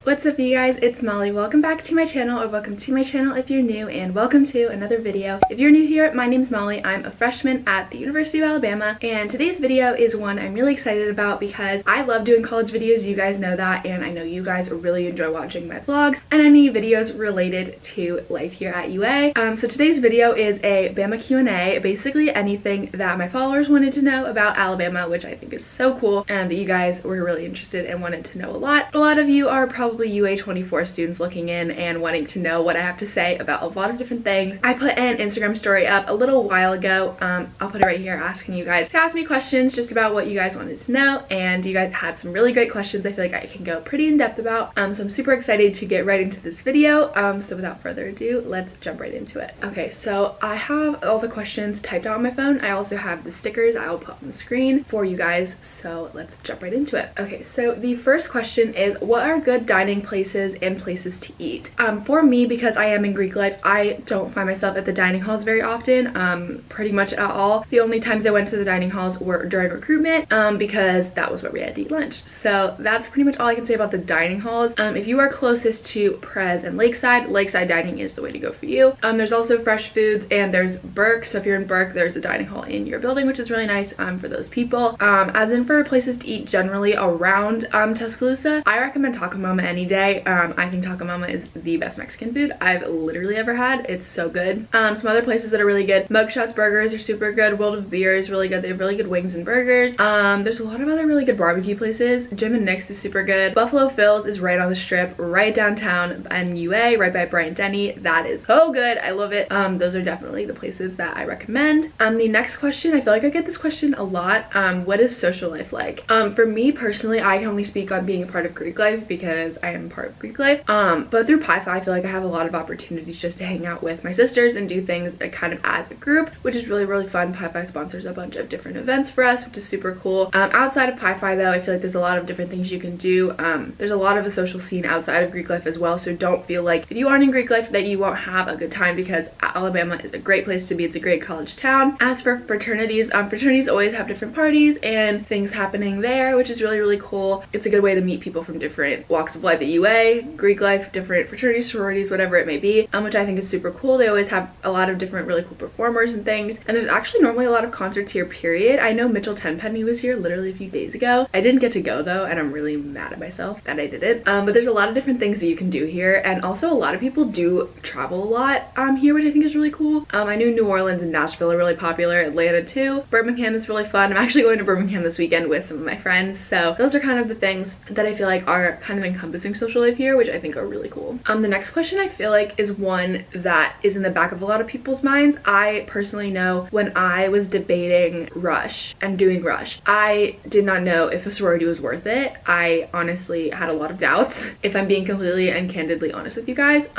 What's up you guys, it's Molly. Welcome back to my channel, or welcome to my channel if you're new, and welcome to another video. If you're new here, my name's Molly. I'm a freshman at the University of Alabama, and today's video is one I'm really excited about because I love doing college videos, you guys know that, and I know you guys really enjoy watching my vlogs and any videos related to life here at UA. So today's video is a Bama Q&A, basically anything that my followers wanted to know about Alabama, which I think is so cool, and that you guys were really interested and wanted to know a lot. A lot of you are probably UA 24 students looking in and wanting to know what I have to say about a lot of different things. I put an Instagram story up a little while ago. I'll put it right here, asking you guys to ask me questions just about what you guys wanted to know, and you guys had some really great questions I feel like I can go pretty in depth about. So I'm super excited to get right into this video. So without further ado, let's jump right into it. Okay, so I have all the questions typed out on my phone. I also have the stickers I'll put on the screen for you guys, so let's jump right into it. Okay, so the first question is, what are good dining places and places to eat? For me, because I am in Greek life, I don't find myself at the dining halls very often, pretty much at all. The only times I went to the dining halls were during recruitment, because that was where we had to eat lunch. So that's pretty much all I can say about the dining halls. If you are closest to Pres and Lakeside dining is the way to go for you. There's also Fresh Foods and there's Burke, so if you're in Burke, there's a dining hall in your building, which is really nice for those people. As in for places to eat generally around Tuscaloosa, I recommend Taco Mama any day. I think Taco Mama is the best Mexican food I've literally ever had. It's so good. Some other places that are really good, Mugshots Burgers are super good. World of Beer is really good. They have really good wings and burgers. There's a lot of other really good barbecue places. Jim and Nick's is super good. Buffalo Phil's is right on the strip, right downtown and UA, right by Bryant Denny. That is so good. I love it. Those are definitely the places that I recommend. The next question, I feel like I get this question a lot. What is social life like? For me personally, I can only speak on being a part of Greek life because I am part of Greek life. But through Pi Phi, I feel like I have a lot of opportunities just to hang out with my sisters and do things kind of as a group, which is really, really fun. Pi Phi sponsors a bunch of different events for us, which is super cool. Outside of Pi Phi though, I feel like there's a lot of different things you can do. There's a lot of a social scene outside of Greek life as well, so don't feel like if you aren't in Greek life that you won't have a good time, because Alabama is a great place to be. It's a great college town. As for fraternities, fraternities always have different parties and things happening there, which is really, really cool. It's a good way to meet people from different walks of life at UA, Greek life, different fraternities, sororities, whatever it may be, which I think is super cool. They always have a lot of different really cool performers and things, and there's actually normally a lot of concerts here, period. I know Mitchell Tenpenny was here literally a few days ago. I didn't get to go though, and I'm really mad at myself that I didn't. But there's a lot of different things that you can do here, and also a lot of people do travel a lot here, which I think is really cool. I knew New Orleans and Nashville are really popular, Atlanta too. Birmingham is really fun. I'm actually going to Birmingham this weekend with some of my friends, so those are kind of the things that I feel like are kind of encompassing social life here, which I think are really cool. The next question I feel like is one that is in the back of a lot of people's minds. I personally know when I was debating Rush and doing Rush, I did not know if a sorority was worth it. I honestly had a lot of doubts, if I'm being completely and candidly honest with you guys.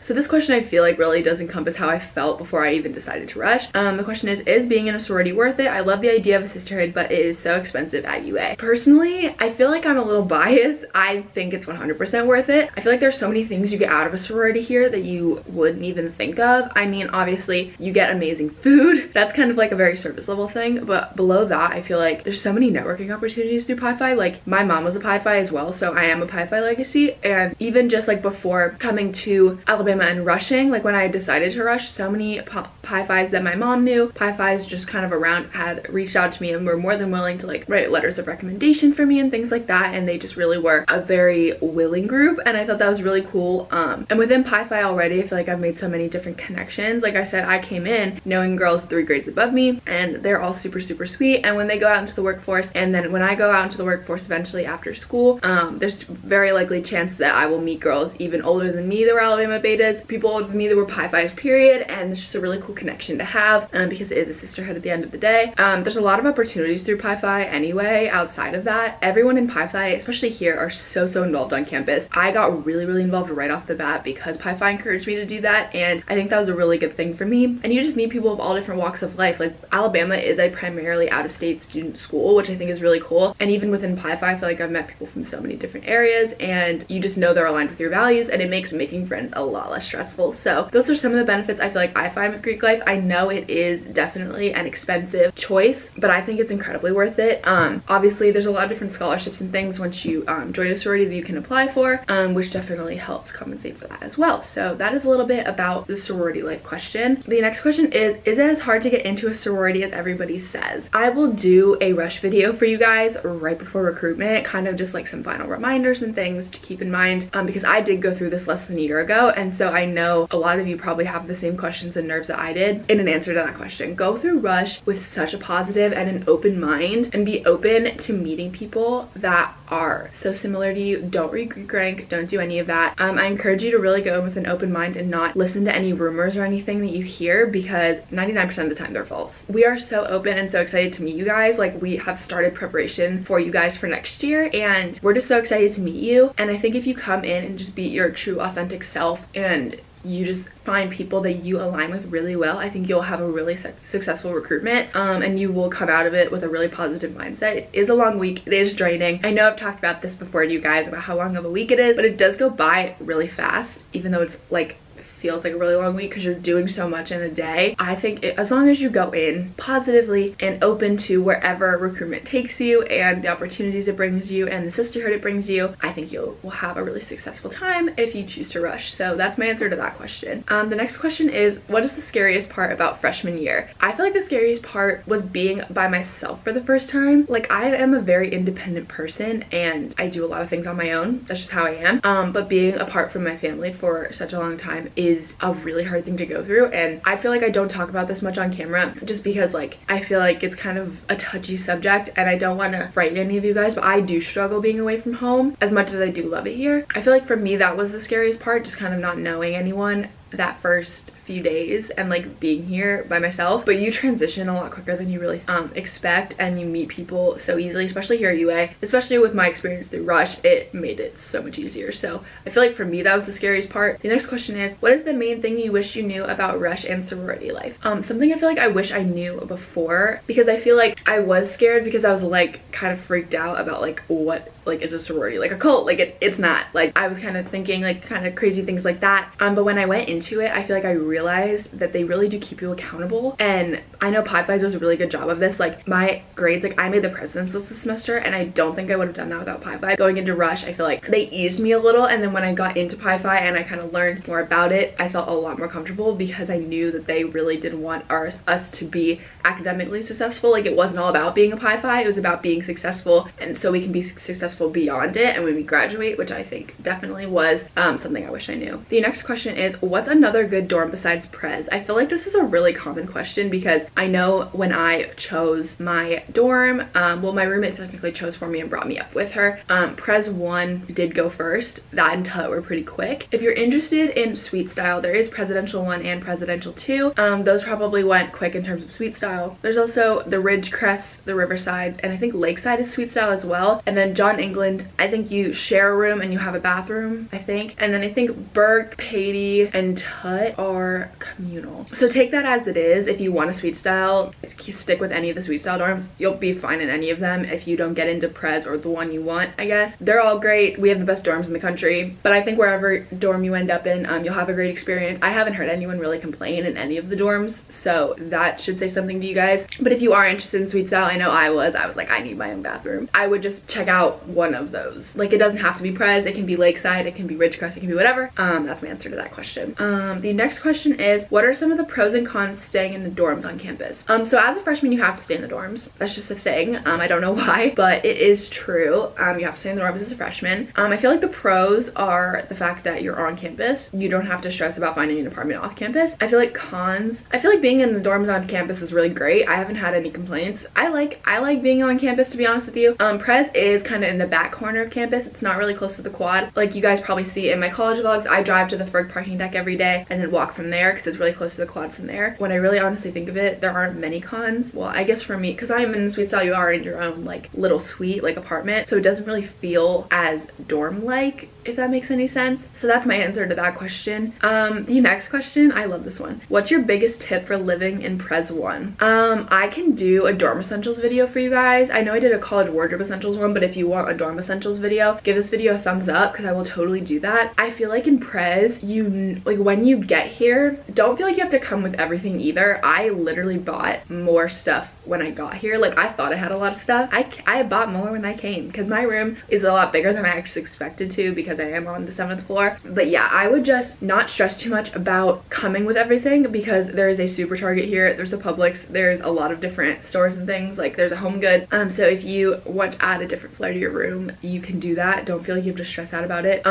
So this question I feel like really does encompass how I felt before I even decided to Rush. The question is being in a sorority worth it? I love the idea of a sisterhood, but it is so expensive at UA. Personally, I feel like I'm a little biased. I think it's 100% worth it. I feel like there's so many things you get out of a sorority here that you wouldn't even think of. I mean, obviously you get amazing food. That's kind of like a very surface level thing, but below that, I feel like there's so many networking opportunities through Pi Phi. Like, my mom was a Pi Phi as well, so I am a Pi Phi legacy, and even just like before coming to Alabama and rushing, like when I decided to rush, so many Pi Phis that my mom knew, Pi Phis just kind of around, had reached out to me and were more than willing to like write letters of recommendation for me and things like that, and they just really were a very willing group, and I thought that was really cool. And within Pi Phi already, I feel like I've made so many different connections. Like I said, I came in knowing girls 3 grades above me, and they're all super, super sweet, and when they go out into the workforce, and then when I go out into the workforce eventually after school, there's very likely chance that I will meet girls even older than me that were Alabama betas, people older than me that were Pi Phis, period, and it's just a really cool connection to have, because it is a sisterhood at the end of the day. There's a lot of opportunities through Pi Phi anyway. Outside of that, everyone in Pi Phi, especially here, are so involved on campus. I got really, really involved right off the bat because Pi Phi encouraged me to do that, and I think that was a really good thing for me. And you just meet people of all different walks of life. Like, Alabama is a primarily out-of-state student school, which I think is really cool, and even within Pi Phi, I feel like I've met people from so many different areas, and you just know they're aligned with your values, and it makes making friends a lot less stressful. So those are some of the benefits I feel like I find with Greek life. I know it is definitely an expensive choice, but I think it's incredibly worth it. Obviously there's a lot of different scholarships and things once you join a sorority that you can apply for, which definitely helps compensate for that as well. So that is a little bit about the sorority life question. The next question is it as hard to get into a sorority as everybody says? I will do a rush video for you guys right before recruitment, kind of just like some final reminders and things to keep in mind, because I did go through this less than a year ago, and so I know a lot of you probably have the same questions and nerves that I did. In an answer to that question, go through rush with such a positive and an open mind, and be open to meeting people that are so similar to you. Don't rank, don't do any of that. I encourage you to really go in with an open mind and not listen to any rumors or anything that you hear, because 99% of the time they're false. We are so open and so excited to meet you guys. Like, we have started preparation for you guys for next year, and we're just so excited to meet you. And I think if you come in and just be your true authentic self and you just find people that you align with really well, I think you'll have a really successful recruitment, and you will come out of it with a really positive mindset. It is a long week, it is draining. I know I've talked about this before to you guys about how long of a week it is, but it does go by really fast, even though it's like feels like a really long week because you're doing so much in a day. I think as long as you go in positively and open to wherever recruitment takes you and the opportunities it brings you and the sisterhood it brings you, I think you will have a really successful time if you choose to rush. So that's my answer to that question. The next question is, what is the scariest part about freshman year? I feel like the scariest part was being by myself for the first time. Like, I am a very independent person and I do a lot of things on my own. That's just how I am. But being apart from my family for such a long time is a really hard thing to go through, and I feel like I don't talk about this much on camera just because, like, I feel like it's kind of a touchy subject and I don't want to frighten any of you guys, but I do struggle being away from home as much as I do love it here. I feel like for me that was the scariest part, just kind of not knowing anyone that first few days and like being here by myself. But you transition a lot quicker than you really expect, and you meet people so easily, especially here at UA. Especially with my experience through rush, it made it so much easier. So I feel like for me that was the scariest part. The next question is, what is the main thing you wish you knew about rush and sorority life? Something I feel like I wish I knew before, because I feel like I was scared because I was like kind of freaked out about like what like is a sorority, like a cult, like it's not. Like, I was kind of thinking like kind of crazy things like that, but when I went into it, I feel like I realized that they really do keep you accountable. And I know Pi Five does a really good job of this. Like, my grades, like I made the president's list this semester, and I don't think I would have done that without Pi Five. Going into rush, I feel like they eased me a little, and then when I got into Pi Five and I kind of learned more about it, I felt a lot more comfortable because I knew that they really did want us to be academically successful. Like, it wasn't all about being a Pi Five, it was about being successful, and so we can be successful beyond it and when we graduate, which I think definitely was something I wish I knew. The next question is, what's another good dorm besides Prez? I feel like this is a really common question because I know when I chose my dorm, well, my roommate technically chose for me and brought me up with her. Prez 1 did go first. That and Tut were pretty quick. If you're interested in suite style, there is Presidential 1 and Presidential 2. Those probably went quick in terms of suite style. There's also the Ridgecrest, the Riversides, and I think Lakeside is suite style as well. And then John England, I think you share a room and you have a bathroom, I think. And then I think Burke, Patey, and Tut are communal. So take that as it is. If you want a suite style, stick with any of the suite style dorms. You'll be fine in any of them if you don't get into Prez or the one you want, I guess. They're all great. We have the best dorms in the country. But I think wherever dorm you end up in, you'll have a great experience. I haven't heard anyone really complain in any of the dorms, so that should say something to you guys. But if you are interested in suite style, I know I was like, I need my own bathroom. I would just check out one of those. Like, it doesn't have to be Prez, it can be Lakeside, it can be Ridgecrest, it can be whatever. That's my answer to that question. The next question is, what are some of the pros and cons to staying in the dorms on campus? So as a freshman, you have to stay in the dorms. That's just a thing. I don't know why, but it is true. You have to stay in the dorms as a freshman. I feel like the pros are the fact that you're on campus. You don't have to stress about finding an apartment off campus. I feel like cons, I feel like being in the dorms on campus is really great. I haven't had any complaints. I like being on campus, to be honest with you. Prez is kind of in the back corner of campus. It's not really close to the quad. Like, you guys probably see in my college vlogs, I drive to the Ferg parking deck every day and then walk from there because it's really close to the quad from there. When I really honestly think of it, there aren't many cons. Well, I guess for me, because I'm in suite style, you are in your own like little suite, like apartment, so it doesn't really feel as dorm-like, if that makes any sense. So that's my answer to that question. The next question, I love this one. What's your biggest tip for living in Prez 1? I can do a dorm essentials video for you guys. I know I did a college wardrobe essentials one, but if you want a dorm essentials video, give this video a thumbs up because I will totally do that. I feel like in Prez, you like when you get here, here. Don't feel like you have to come with everything either. I literally bought more stuff when I got here. Like, I thought I had a lot of stuff. I bought more when I came because my room is a lot bigger than I actually expected to because I am on the 7th floor. But yeah, I would just not stress too much about coming with everything because there is a Super Target here, there's a Publix, there's a lot of different stores and things, like there's a Home Goods. So if you want to add a different floor to your room, you can do that. Don't feel like you have to stress out about it.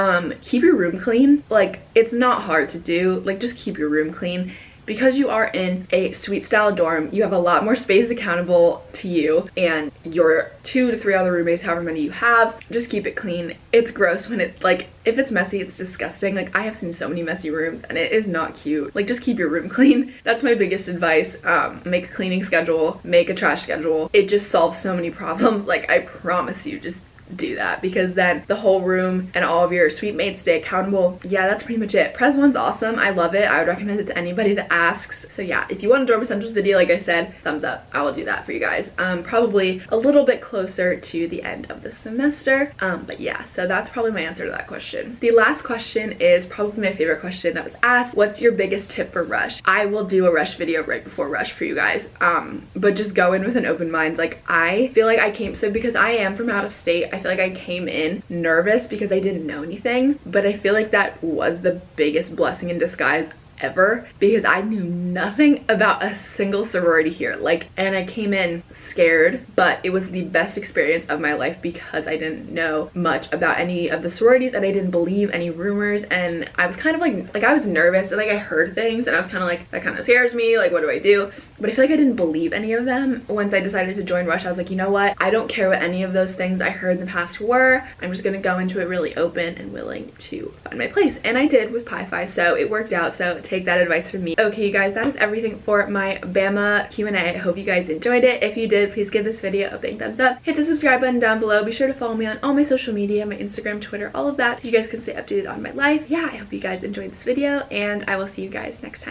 Keep your room clean. Like, it's not hard to do. Like, just keep your room clean. Because you are in a suite style dorm, you have a lot more space accountable to you and your 2 to 3 other roommates, however many you have. Just keep it clean. It's gross when it's like, if it's messy, it's disgusting. Like, I have seen so many messy rooms and it is not cute. Like, just keep your room clean. That's my biggest advice. Make a cleaning schedule, make a trash schedule. It just solves so many problems. Like, I promise you, just do that, because then the whole room and all of your suite mates stay accountable. Yeah, that's pretty much it. Pres One's awesome. I love it. I would recommend it to anybody that asks. So yeah, if you want a dorm essentials video, like I said, thumbs up. I will do that for you guys. Probably a little bit closer to the end of the semester. But yeah, so that's probably my answer to that question. The last question is probably my favorite question that was asked. What's your biggest tip for rush? I will do a rush video right before rush for you guys. But just go in with an open mind. Like, I feel like so because I am from out of state, I feel like I came in nervous because I didn't know anything, but I feel like that was the biggest blessing in disguise ever, because I knew nothing about a single sorority here. Like, and I came in scared, but it was the best experience of my life because I didn't know much about any of the sororities and I didn't believe any rumors, and I was kind of like I was nervous and like I heard things and I was kind of like, that kind of scares me, like what do I do? But I feel like I didn't believe any of them. Once I decided to join Rush, I was like, you know what? I don't care what any of those things I heard in the past were. I'm just gonna go into it really open and willing to find my place. And I did with Pi-Fi, so it worked out. So take that advice from me. Okay, you guys, that is everything for my Bama Q&A. I hope you guys enjoyed it. If you did, please give this video a big thumbs up. Hit the subscribe button down below. Be sure to follow me on all my social media, my Instagram, Twitter, all of that, so you guys can stay updated on my life. Yeah, I hope you guys enjoyed this video, and I will see you guys next time.